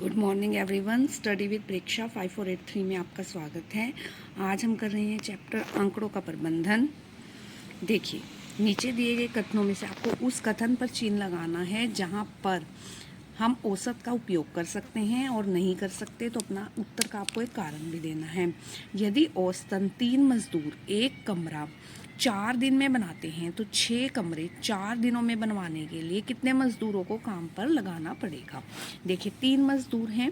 Good morning everyone. Study with Preksha 5483 में आपका स्वागत है। आज हम कर रहे हैं चैप्टर आंकड़ों का प्रबंधन। देखिए, नीचे दिए गए कथनों में से आपको उस कथन पर चिन्ह लगाना है जहां पर हम औसत का उपयोग कर सकते हैं और नहीं कर सकते, तो अपना उत्तर का आपको एक कारण भी देना है। यदि औसतन 3 मजदूर एक कमरा 4 दिन में बनाते हैं तो 6 कमरे 4 दिनों में बनवाने के लिए कितने मजदूरों को काम पर लगाना पड़ेगा। देखिए, 3 मजदूर हैं,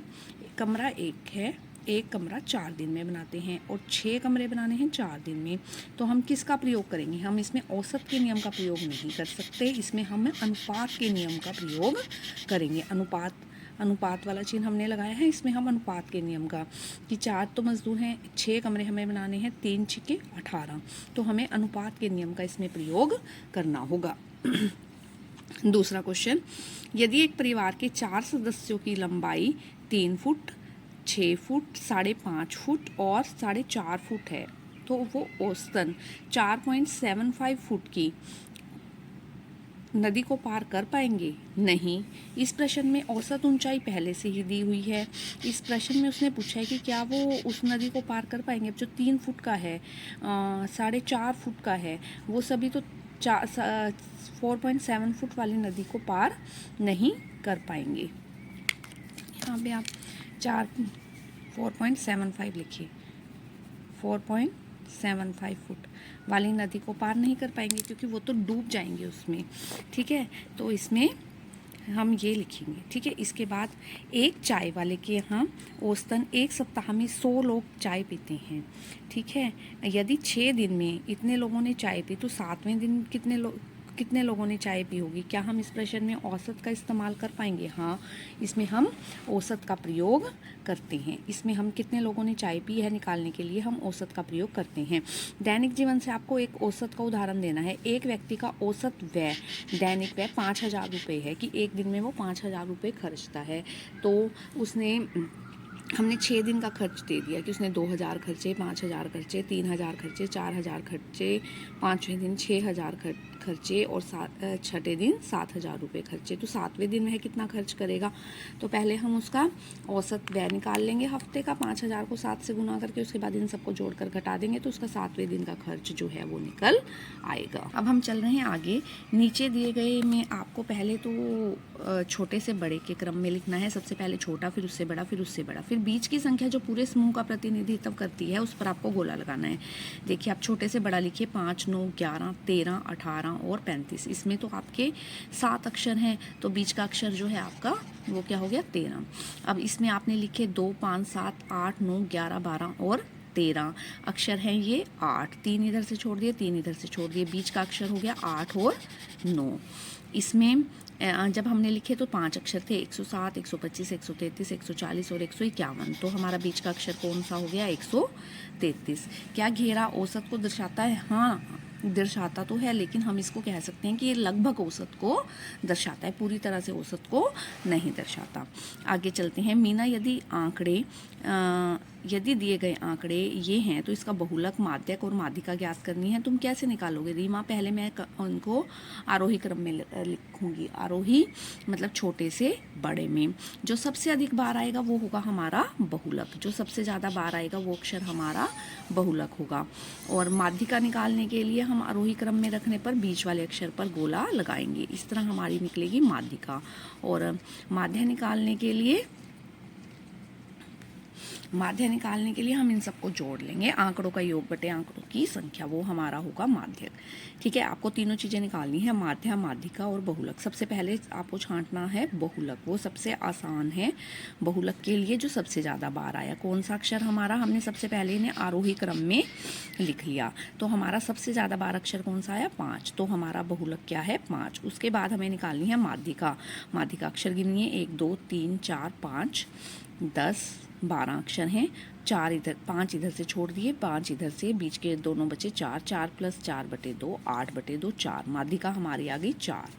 कमरा एक है, एक कमरा 4 दिन में बनाते हैं और 6 कमरे बनाने हैं 4 दिन में। तो हम किसका प्रयोग करेंगे? हम इसमें औसत के नियम का प्रयोग नहीं कर सकते, इसमें हम अनुपात के नियम का प्रयोग करेंगे। अनुपात वाला चिन्ह हमने लगाया है, इसमें हम अनुपात के नियम का, कि 4 तो मजदूर हैं, 6 कमरे हमें बनाने हैं, 3 छिके 18, तो हमें अनुपात के नियम का इसमें प्रयोग करना होगा। दूसरा क्वेश्चन, यदि एक परिवार के 4 सदस्यों की लंबाई 3 फुट, 6 फुट, 5.5 फुट और 4.5 फुट है, तो वो औसतन 4.75 फुट की नदी को पार कर पाएंगे? नहीं। इस प्रश्न में औसत ऊंचाई पहले से ही दी हुई है। इस प्रश्न में उसने पूछा है कि क्या वो उस नदी को पार कर पाएंगे। अब जो 3 फुट का है, 4.5 फुट का है, वो सभी तो 4.7 फुट वाली नदी को पार नहीं कर पाएंगे। यहाँ पे आप 4.75 लिखिए, 4.75 फुट वाली नदी को पार नहीं कर पाएंगे क्योंकि वो तो डूब जाएंगे उसमें। ठीक है, तो इसमें हम ये लिखेंगे। ठीक है, इसके बाद एक चाय वाले के यहाँ औसतन एक सप्ताह में 100 लोग चाय पीते हैं। ठीक है, यदि 6 दिन में इतने लोगों ने चाय पी तो 7वें दिन कितने लोगों ने चाय पी होगी। क्या हम इस प्रश्न में औसत का इस्तेमाल कर पाएंगे? हाँ, इसमें हम औसत का प्रयोग करते हैं। इसमें हम कितने लोगों ने चाय पी है निकालने के लिए हम औसत का प्रयोग करते हैं। दैनिक जीवन से आपको एक औसत का उदाहरण देना है। एक व्यक्ति का औसत व्यय, दैनिक व्यय 5,000 रुपये है, कि एक दिन में वो 5,000 रुपये खर्चता है। तो हमने 6 दिन का खर्च दे दिया कि उसने 2,000 खर्चे, 5,000 खर्चे, 3,000 खर्चे, 4,000 खर्चे, 5वें दिन 6,000 खर्चे और 6ठे दिन 7,000 रुपये खर्चे। तो 7वें दिन वह कितना खर्च करेगा? तो पहले हम उसका औसत व्यय निकाल लेंगे हफ्ते का, 5,000 को 7 से गुना करके, उसके बाद इन सबको जोड़कर घटा देंगे तो उसका 7वें दिन का खर्च जो है वो निकल आएगा। अब हम चल रहे हैं आगे। नीचे दिए गए में आपको पहले तो छोटे से बड़े के क्रम में लिखना है। सबसे पहले छोटा, फिर उससे बड़ा, फिर उससे बड़ा, फिर बीच की संख्या जो पूरे समूह का प्रतिनिधित्व करती है उस पर आपको गोला लगाना है। देखिए, आप छोटे से बड़ा लिखिए, 5, 9, 11, 13, 18 और 35। इसमें तो आपके 7 अक्षर हैं, तो बीच का अक्षर जो है आपका वो क्या हो गया? 13। अब इसमें आपने लिखे 2, 5, 7, 8, 9, 11, 12 और 13 अक्षर हैं ये 8। 3 इधर से छोड़ दिए, 3 इधर से छोड़ दिए, बीच का अक्षर हो गया 8 और 9। इसमें जब हमने लिखे तो 5 अक्षर थे, 107, 125, 133, 140 और 151। तो हमारा बीच का अक्षर कौन सा हो गया? 133। क्या घेरा औसत को दर्शाता है? हाँ, दर्शाता तो है, लेकिन हम इसको कह सकते हैं कि ये लगभग औसत को दर्शाता है, पूरी तरह से औसत को नहीं दर्शाता। आगे चलते हैं। मीना, यदि दिए गए आंकड़े ये हैं तो इसका बहुलक, माध्यक और माध्यिका ज्ञात करनी है। तुम कैसे निकालोगे? रीमा, पहले मैं उनको आरोही क्रम में लिखूंगी। आरोही मतलब छोटे से बड़े में। जो सबसे अधिक बार आएगा वो होगा हमारा बहुलक, जो सबसे ज़्यादा बार आएगा वो अक्षर हमारा बहुलक होगा। और माध्यिका निकालने के लिए हम आरोही क्रम में रखने पर बीच वाले अक्षर पर गोला लगाएंगे। इस तरह हमारी निकलेगी माध्यिका। और माध्य निकालने के लिए हम इन सबको जोड़ लेंगे। आंकड़ों का योग बटे आंकड़ों की संख्या, वो हमारा होगा माध्यक। ठीक है, आपको तीनों चीज़ें निकालनी है, माध्य, माध्यिका और बहुलक। सबसे पहले आपको छांटना है बहुलक, वो सबसे आसान है। बहुलक के लिए जो सबसे ज़्यादा बार आया, कौन सा अक्षर हमारा? हमने सबसे पहले इन्हें आरोही क्रम में लिख लिया, तो हमारा सबसे ज़्यादा बार अक्षर कौन सा आया? 5। तो हमारा बहुलक क्या है? 5। उसके बाद हमें निकालनी है माध्यिका। माध्यिका अक्षर गिनिए, 1, 2, 3, 4, 5, 10, 12 अक्षर हैं। 4 इधर, 5 इधर से छोड़ दिए, 5 इधर से, बीच के दोनों बचे 4, 4 + 4/2, 8/2, 4। माध्यिका हमारी आ गई 4।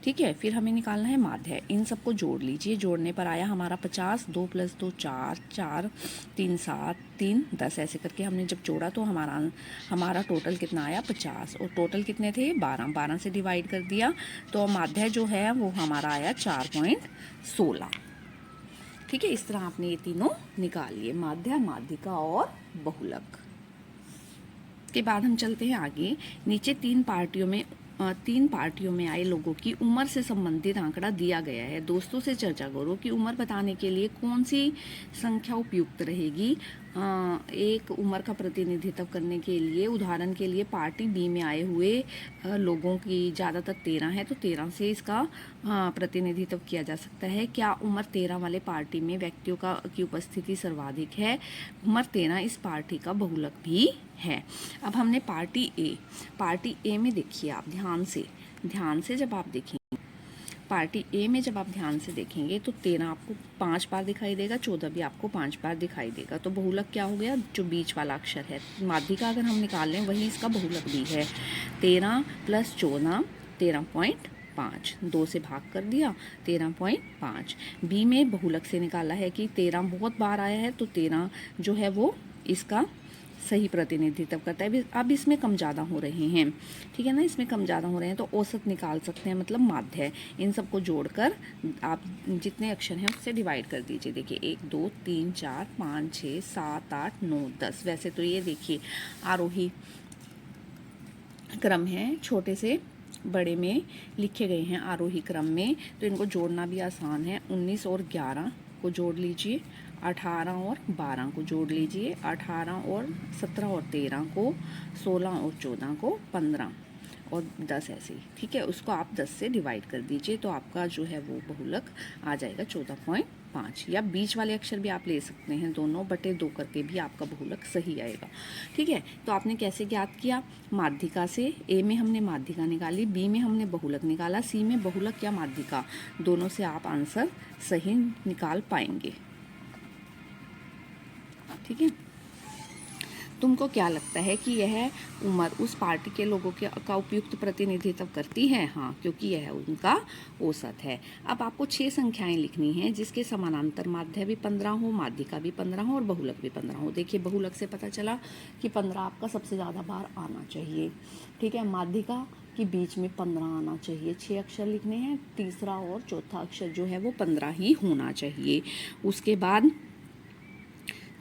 ठीक है, फिर हमें निकालना है माध्य। इन सबको जोड़ लीजिए, जोड़ने पर आया हमारा 50, 2 + 2 4, 4, 3 7, 3 10। ऐसे करके हमने जब जोड़ा तो हमारा टोटल कितना आया? 50। और टोटल कितने थे? 12। 12 से डिवाइड कर दिया तो माध्य जो है वो हमारा आया 4.16। ठीक है, इस तरह आपने ये तीनों निकाल लिए, माध्य, माध्यिका और बहुलक। के बाद हम चलते हैं आगे। नीचे तीन पार्टियों में आए लोगों की उम्र से संबंधित आंकड़ा दिया गया है। दोस्तों से चर्चा करो कि उम्र बताने के लिए कौन सी संख्या उपयुक्त रहेगी। एक उम्र का प्रतिनिधित्व करने के लिए, उदाहरण के लिए पार्टी बी में आए हुए लोगों की ज़्यादातर 13 है, तो 13 से इसका प्रतिनिधित्व किया जा सकता है। क्या उम्र 13 वाले पार्टी में व्यक्तियों की उपस्थिति सर्वाधिक है? उम्र 13 इस पार्टी का बहुलक भी है। अब हमने पार्टी ए में देखिए, आप ध्यान से जब आप देखेंगे, पार्टी ए में जब आप ध्यान से देखेंगे तो 13 आपको 5 बार दिखाई देगा, 14 भी आपको 5 बार दिखाई देगा। तो बहुलक क्या हो गया? जो बीच वाला अक्षर है, माध्यिका अगर हम निकाल लें वही इसका बहुलक भी है। 13 + 14 13.5, 2 से भाग कर दिया, 13.5। बी में बहुलक से निकाला है कि 13 बहुत बार आया है, तो 13 जो है वो इसका सही प्रतिनिधित्व करता है। अब इसमें कम ज़्यादा हो रहे हैं, ठीक है ना, इसमें कम ज़्यादा हो रहे हैं तो औसत निकाल सकते हैं, मतलब माध्य है। इन सबको जोड़कर आप जितने अक्षर हैं उससे डिवाइड कर दीजिए। देखिए 1 2 3 4 5 6 7 8 9 10। वैसे तो ये देखिए आरोही क्रम है, छोटे से बड़े में लिखे गए हैं आरोही क्रम में, तो इनको जोड़ना भी आसान है। 19 और 11 को जोड़ लीजिए, 18 और 12 को जोड़ लीजिए, 18 और 17 और 13 को, 16 और 14 को, 15 और 10 ऐसे ही, ठीक है। उसको आप 10 से डिवाइड कर दीजिए तो आपका जो है वो बहुलक आ जाएगा 14.5। या बीच वाले अक्षर भी आप ले सकते हैं, दोनों बटे 2 करके भी आपका बहुलक सही आएगा, ठीक है। तो आपने कैसे ज्ञात किया? माध्यिका से। ए में हमने माध्यिका निकाली, बी में हमने बहुलक निकाला, सी में बहुलक या माध्यिका, दोनों से आप आंसर सही निकाल पाएंगे, ठीक है। तुमको क्या लगता है कि यह उम्र उस पार्टी के लोगों का उपयुक्त प्रतिनिधित्व करती है? हाँ, क्योंकि यह उनका औसत है। अब आपको 6 संख्याएं लिखनी हैं जिसके समानांतर माध्य भी 15 हो, माध्यिका भी 15 हो और बहुलक भी 15 हो। देखिए बहुलक से पता चला कि 15 आपका सबसे ज़्यादा बार आना चाहिए, ठीक है। माध्यिका कि बीच में 15 आना चाहिए। 6 अक्षर लिखने हैं, तीसरा और चौथा अक्षर जो है वो 15 ही होना चाहिए।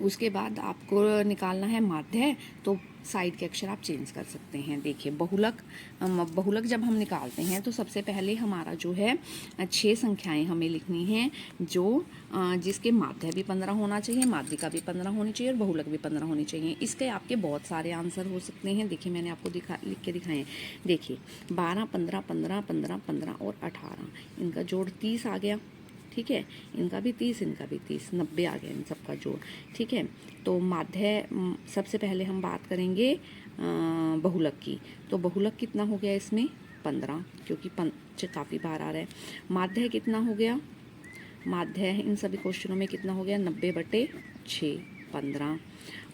उसके बाद आपको निकालना है माध्य, तो साइड के अक्षर आप चेंज कर सकते हैं। देखिए बहुलक जब हम निकालते हैं तो सबसे पहले हमारा जो है 6 संख्याएं हमें लिखनी हैं जो जिसके माध्य भी 15 होना चाहिए, माध्यिका भी 15 होनी चाहिए और बहुलक भी 15 होनी चाहिए। इसके आपके बहुत सारे आंसर हो सकते हैं। देखिए मैंने आपको लिख के दिखाए हैं। देखिए 12 15 15 15 15 और 18, इनका जोड़ 30 आ गया, ठीक है। इनका भी 30, इनका भी 30, 90 आ गया इन सबका जोड़, ठीक है। तो माध्य सबसे पहले हम बात करेंगे बहुलक की। तो बहुलक कितना हो गया इसमें? 15, क्योंकि काफ़ी बार आ रहा है। माध्य कितना हो गया? माध्य इन सभी क्वेश्चनों में कितना हो गया? 90/6, 15।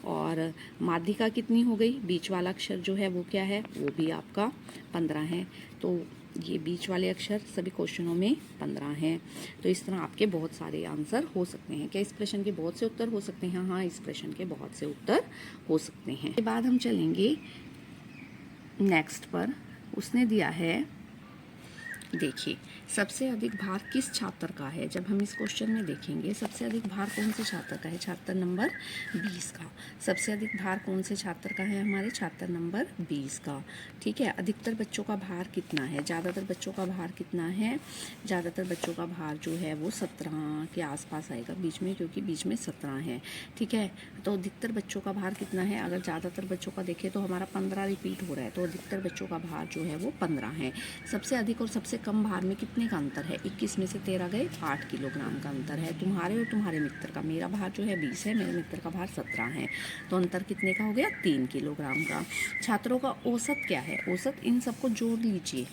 और माध्यिका कितनी हो गई? बीच वाला अक्षर जो है वो क्या है? वो भी आपका 15 है। तो ये बीच वाले अक्षर सभी क्वेश्चनों में 15 हैं। तो इस तरह आपके बहुत सारे आंसर हो सकते हैं। क्या इस प्रश्न के बहुत से उत्तर हो सकते हैं? हाँ, इस प्रश्न के बहुत से उत्तर हो सकते हैं। इसके बाद हम चलेंगे नेक्स्ट पर। उसने दिया है, देखिए सबसे अधिक भार किस छात्र का है? जब हम इस क्वेश्चन में देखेंगे सबसे अधिक भार कौन से छात्र का है? छात्र नंबर 20 का। सबसे अधिक भार कौन से छात्र का है? हमारे छात्र नंबर 20 का, ठीक है। अधिकतर बच्चों का भार कितना है? ज़्यादातर बच्चों का भार कितना है? ज़्यादातर बच्चों का भार जो है वो 17 के आसपास आएगा बीच में, क्योंकि बीच में 17 है, ठीक है। तो अधिकतर बच्चों का भार कितना है? अगर ज़्यादातर बच्चों का देखें तो हमारा 15 रिपीट हो रहा है, तो अधिकतर बच्चों का भार जो है वो 15 है। सबसे अधिक और सबसे कम भार में कितने का अंतर है? 21 में से 13 गए, 8 किलोग्राम का अंतर है तुम्हारे और तुम्हारे मित्र का। मेरा भार जो है 20 है, मेरे मित्र का भार 17 है, तो अंतर कितने का हो गया? 3 किलोग्राम का। छात्रों का औसत क्या है? औसत इन सबको जोड़ लीजिए,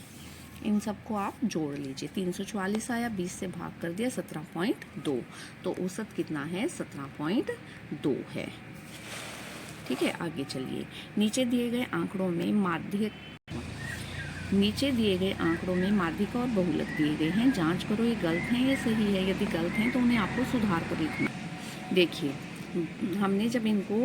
इन सबको आप जोड़ लीजिए। 344 आया, 20 से भाग कर दिया, 17.2, तो औसत कितना है? 17.2 है, ठीक है। आगे चलिए। नीचे दिए गए आंकड़ों में माध्यिका और बहुलक दिए गए हैं। जांच करो ये गलत हैं या सही है। यदि गलत हैं तो उन्हें आपको सुधार कर लिखना। देखिए हमने जब इनको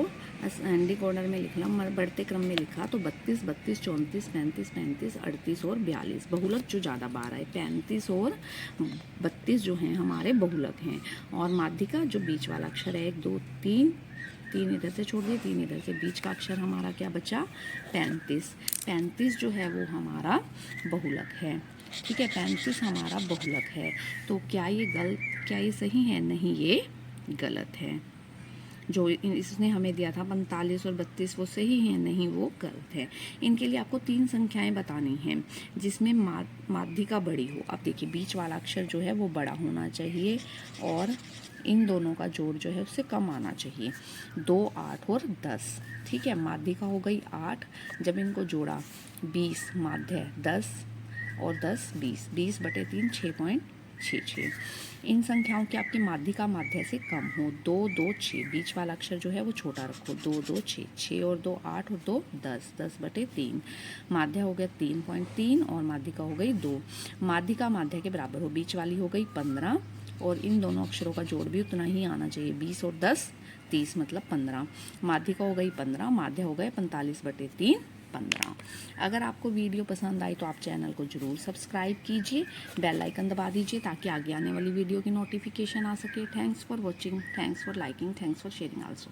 एंडिक ऑर्डर में लिखना, बढ़ते क्रम में लिखा, तो 32, 32, 34, 35, 35, 38 और 42 बहुलक जो ज़्यादा बार है। 35 और 32 जो हैं हमारे बहुलक हैं। और माध्यिका जो बीच वाला अक्षर है, 1 2 3, 3 इधर से छोड़ दिए, 3 इधर से, बीच का अक्षर हमारा क्या बचा? 35। 35 जो है वो हमारा बहुलक है। ठीक है, 35 हमारा बहुलक है। तो क्या ये सही है? नहीं, ये गलत है। जो इसने हमें दिया था 45 और 32 वो सही है? नहीं, वो गलत है। इनके लिए आपको 3 संख्याएं बतानी हैं जिसमें माध्यिका बड़ी हो। अब देखिए, बीच वाला अक्षर जो है वो बड़ा होना चाहिए और इन दोनों का जोड़ जो है उससे कम आना चाहिए। 2, 8 और 10। ठीक है, माध्यिका हो गई 8, जब इनको जोड़ा 20, माध्य 10 और 10 20, 20/3 6.66। इन संख्याओं की आपकी माध्यिका माध्य से कम हो। 2 2 6, बीच वाला अक्षर जो है वो छोटा रखो। 2 2 6, 6 और 2 8 और 2 10, 10/3। माध्य हो गया 3.3 और माध्यिका हो गई 2। माध्यिका माध्य के बराबर हो, बीच वाली हो गई 15 और इन दोनों अक्षरों का जोड़ भी उतना ही आना चाहिए। 20 और 10 30, मतलब 15। माध्यिका हो गई 15, माध्य हो गए 45/3 15। अगर आपको वीडियो पसंद आई तो आप चैनल को ज़रूर सब्सक्राइब कीजिए, बेल आइकन दबा दीजिए ताकि आगे आने वाली वीडियो की नोटिफिकेशन आ सके। Thanks for watching, thanks for liking, thanks for sharing also.